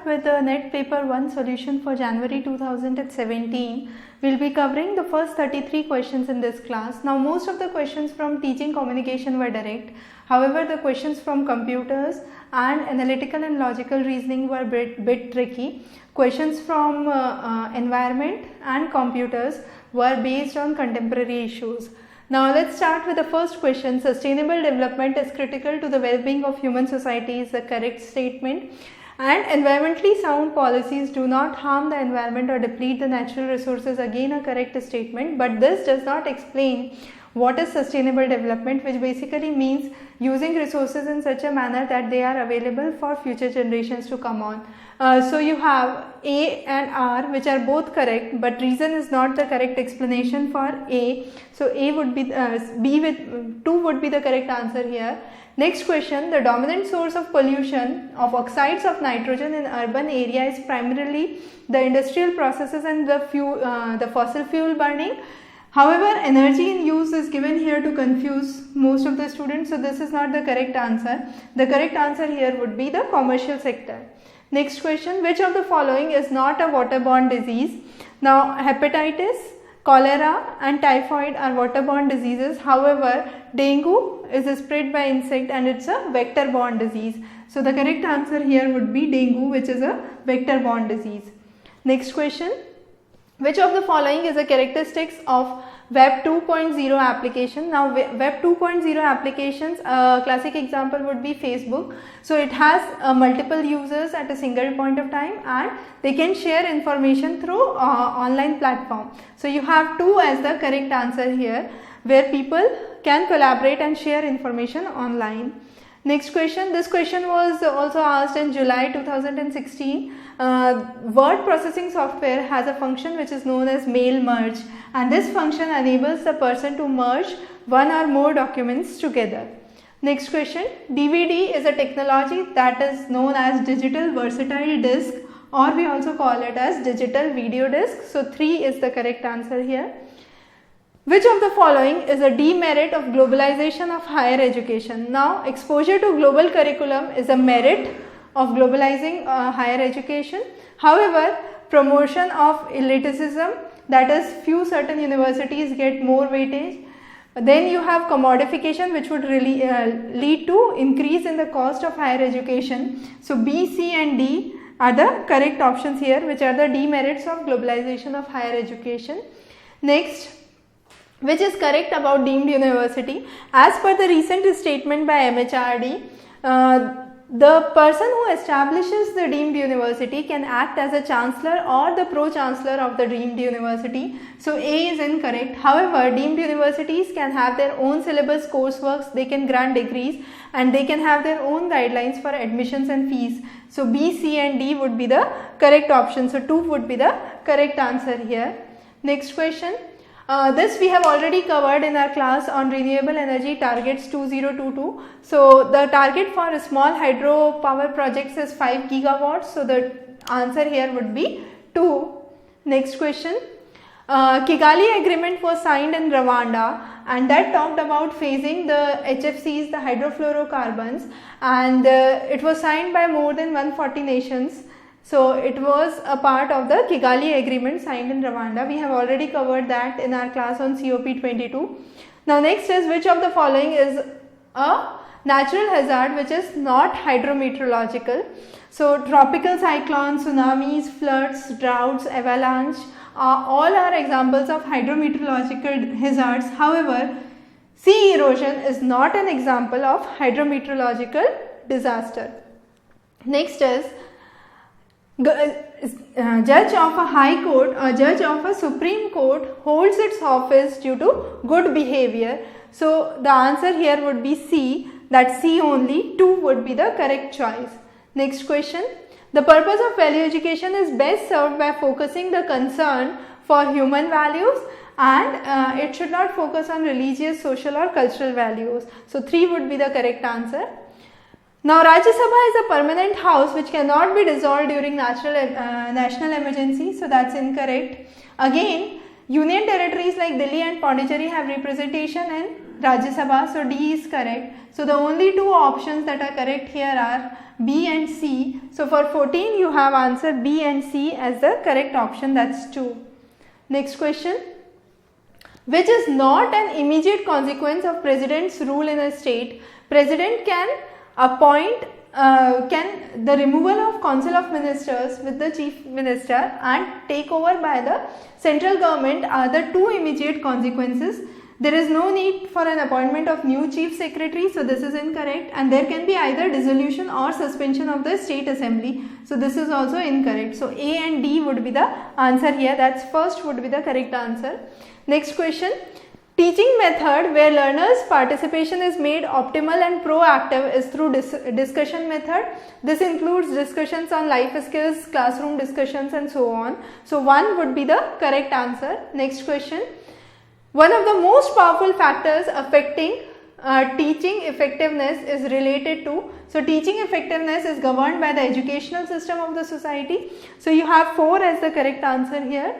start with the NET paper 1 solution for January 2017. We'll be covering the first 33 questions in this class. Now most of the questions from teaching communication were direct. However, the questions from computers and analytical and logical reasoning were bit tricky. Questions from environment and computers were based on contemporary issues. Now let's start with the first question. Sustainable development is critical to the well-being of human society is the correct statement, and environmentally sound policies do not harm the environment or deplete the natural resources, again a correct statement, but this does not explain what is sustainable development, which basically means using resources in such a manner that they are available for future generations to come on. So you have A and R, which are both correct, but reason is not the correct explanation for A. So A would be B with 2 would be the correct answer here. Next question, the dominant source of pollution of oxides of nitrogen in urban area is primarily the industrial processes and the fossil fuel burning. However, energy in use is given here to confuse most of the students, so this is not the correct answer. The correct answer here would be the commercial sector. Next question, which of the following is not a waterborne disease? Now, hepatitis, cholera and typhoid are waterborne diseases. However, dengue is spread by insect and it's a vector-borne disease. So, the correct answer here would be dengue, which is a vector-borne disease. Next question, which of the following is a characteristics of Web 2.0 application? Now Web 2.0 applications, a classic example would be Facebook. So it has multiple users at a single point of time and they can share information through online platform. So you have 2 as the correct answer here, where people can collaborate and share information online. Next question, this question was also asked in July 2016. Word processing software has a function which is known as mail merge, and this function enables the person to merge one or more documents together. Next question, DVD is a technology that is known as digital versatile disc, or we also call it as digital video disc. So 3 is the correct answer here. Which of the following is a demerit of globalization of higher education? Now, exposure to global curriculum is a merit of globalizing higher education. However, promotion of elitism, that is few certain universities get more weightage. Then you have commodification, which would really lead to increase in the cost of higher education. So B, C and D are the correct options here, which are the demerits of globalization of higher education. Next, which is correct about deemed university? As per the recent statement by MHRD, the person who establishes the deemed university can act as a chancellor or the pro-chancellor of the deemed university. So A is incorrect. However, deemed universities can have their own syllabus courseworks, they can grant degrees and they can have their own guidelines for admissions and fees. So B, C and D would be the correct option. So 2 would be the correct answer here. Next question. This we have already covered in our class on renewable energy targets 2022. So the target for small hydro power projects is 5 gigawatts. So the answer here would be 2. Next question. Kigali agreement was signed in Rwanda and that talked about phasing the HFCs, the hydrofluorocarbons, and it was signed by more than 140 nations. So it was a part of the Kigali agreement signed in Rwanda. We have already covered that in our class on COP22. Now next is, which of the following is a natural hazard which is not hydrometeorological? So tropical cyclones, tsunamis, floods, droughts, avalanche, all are examples of hydrometeorological hazards. However, sea erosion is not an example of hydrometeorological disaster. Next is, judge of a high court or judge of a supreme court holds its office due to good behavior. So the answer here would be C, that C only. 2 would be the correct choice. Next question, the purpose of value education is best served by focusing the concern for human values and it should not focus on religious, social or cultural values. So 3 would be the correct answer. Now, Rajya Sabha is a permanent house which cannot be dissolved during national emergency, so that's incorrect. Again, union territories like Delhi and Pondicherry have representation in Rajya Sabha, so D is correct. So the only two options that are correct here are B and C. So for 14 you have answer B and C as the correct option, that's 2. Next question. Which is not an immediate consequence of president's rule in a state? President can appoint the removal of council of ministers with the chief minister and take over by the central government are the two immediate consequences. There is no need for an appointment of new chief secretary, so this is incorrect, and there can be either dissolution or suspension of the state assembly, so this is also incorrect. So A and D would be the answer here, that's first would be the correct answer. Next question. Teaching method where learners' participation is made optimal and proactive is through discussion method. This includes discussions on life skills, classroom discussions and so on. So 1 would be the correct answer. Next question. One of the most powerful factors affecting teaching effectiveness is related to, so teaching effectiveness is governed by the educational system of the society. So you have 4 as the correct answer here.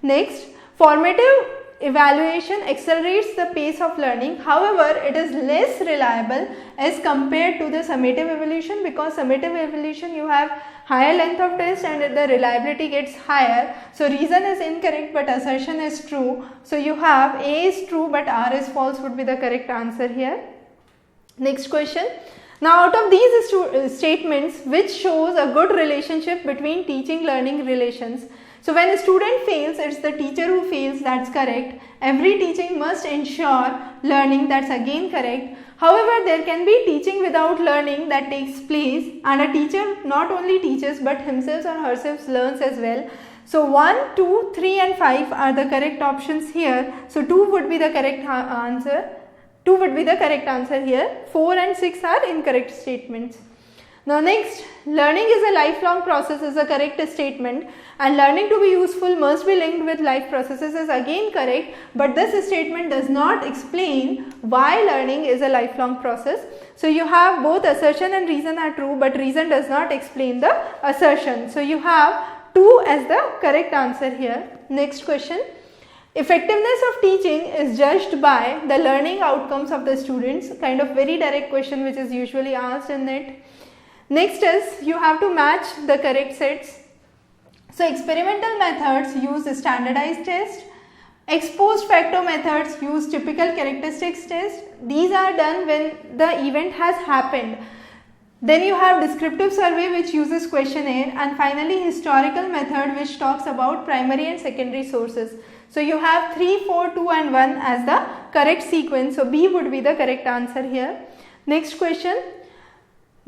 Next, formative evaluation accelerates the pace of learning, however it is less reliable as compared to the summative evaluation, because summative evaluation you have higher length of test and the reliability gets higher. So reason is incorrect but assertion is true. So you have A is true but R is false would be the correct answer here. Next question. Now out of these statements, which shows a good relationship between teaching learning relations? So when a student fails, it's the teacher who fails, that's correct. Every teaching must ensure learning, that's again correct. However, there can be teaching without learning that takes place, and a teacher not only teaches but himself or herself learns as well. So 1, 2, 3 and 5 are the correct options here. So 2 would be the correct answer. 2 would be the correct answer here. 4 and 6 are incorrect statements. Now next, learning is a lifelong process is a correct statement, and learning to be useful must be linked with life processes is again correct, but this statement does not explain why learning is a lifelong process. So you have both assertion and reason are true, but reason does not explain the assertion. So you have 2 as the correct answer here. Next question. Effectiveness of teaching is judged by the learning outcomes of the students, kind of very direct question which is usually asked in it. Next is you have to match the correct sets. So experimental methods use standardized test. Ex post facto methods use typical characteristics test. These are done when the event has happened. Then you have descriptive survey which uses questionnaire, and finally historical method which talks about primary and secondary sources. So you have 3, 4, 2 and 1 as the correct sequence. So B would be the correct answer here. Next question.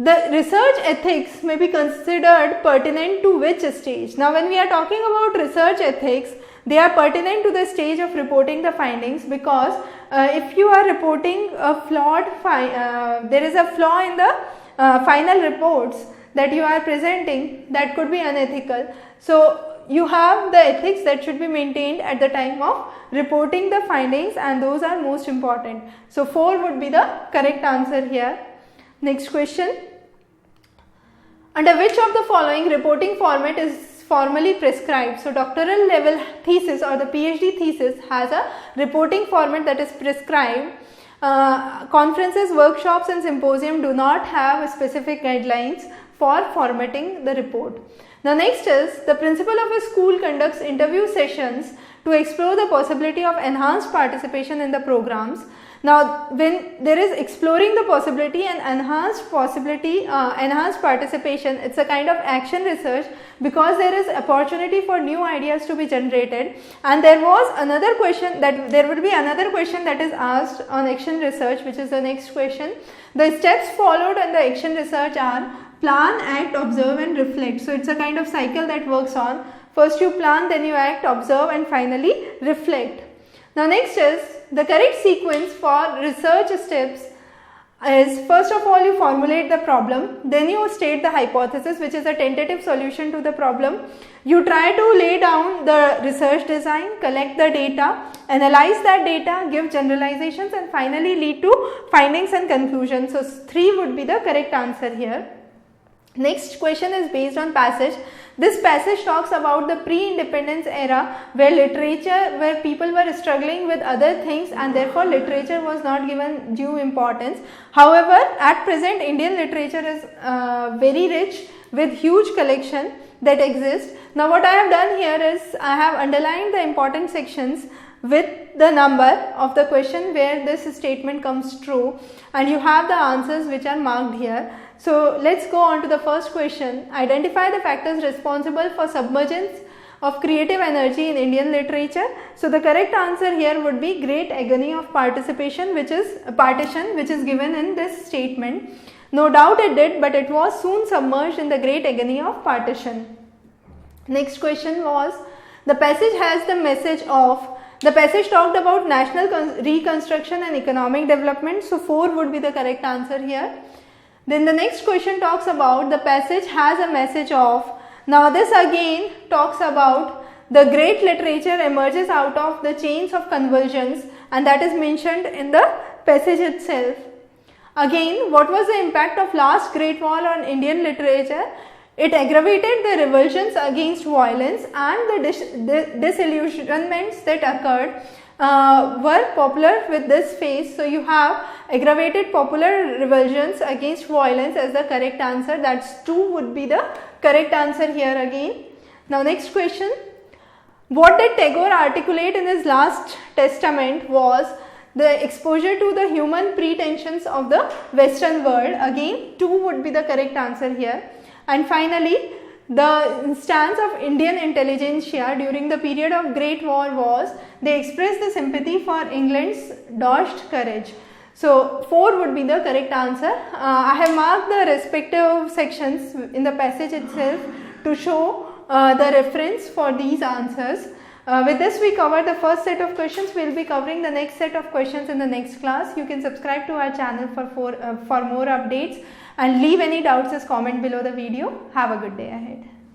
The research ethics may be considered pertinent to which stage? Now when we are talking about research ethics, they are pertinent to the stage of reporting the findings, because if you are reporting a flawed, there is a flaw in the final reports that you are presenting, that could be unethical. So you have the ethics that should be maintained at the time of reporting the findings, and those are most important. So 4 would be the correct answer here. Next question. Under which of the following reporting format is formally prescribed? So doctoral level thesis or the PhD thesis has a reporting format that is prescribed. Conferences, workshops and symposium do not have specific guidelines for formatting the report. Now next is the principal of a school conducts interview sessions to explore the possibility of enhanced participation in the programs. Now when there is exploring the possibility and enhanced participation, it's a kind of action research, because there is opportunity for new ideas to be generated. And there was another question that there would be another question that is asked on action research, which is the next question. The steps followed in the action research are plan, act, observe and reflect. So it's a kind of cycle that works on. First you plan, then you act, observe and finally reflect. Now next is the correct sequence for research steps is, first of all you formulate the problem, then you state the hypothesis which is a tentative solution to the problem. You try to lay down the research design, collect the data, analyze that data, give generalizations and finally lead to findings and conclusions. So 3 would be the correct answer here. Next question is based on passage. This passage talks about the pre-independence era where people were struggling with other things and therefore literature was not given due importance. However, at present Indian literature is very rich with huge collection that exists. Now what I have done here is I have underlined the important sections with the number of the question where this statement comes true, and you have the answers which are marked here. So let's go on to the first question. Identify the factors responsible for submergence of creative energy in Indian literature. So the correct answer here would be great agony of partition, which is given in this statement. No doubt it did, but it was soon submerged in the great agony of partition. Next question was, the passage has the message of, the passage talked about national reconstruction and economic development. So 4 would be the correct answer here. Then the next question talks about, the passage has a message of. Now this again talks about the great literature emerges out of the chains of convulsions, and that is mentioned in the passage itself. Again, what was the impact of last Great War on Indian literature? It aggravated the revulsions against violence, and the disillusionments that occurred were popular with this phase. So you have aggravated popular revulsions against violence as the correct answer. That's 2 would be the correct answer here again. Now next question. What did Tagore articulate in his last testament was the exposure to the human pretensions of the Western world. Again 2 would be the correct answer here. And finally, the stance of Indian intelligentsia during the period of Great War was, they expressed the sympathy for England's dogged courage. So 4 would be the correct answer. I have marked the respective sections in the passage itself to show the reference for these answers. With this we cover the first set of questions. We will be covering the next set of questions in the next class. You can subscribe to our channel for more updates, and leave any doubts as comment below the video. Have a good day ahead.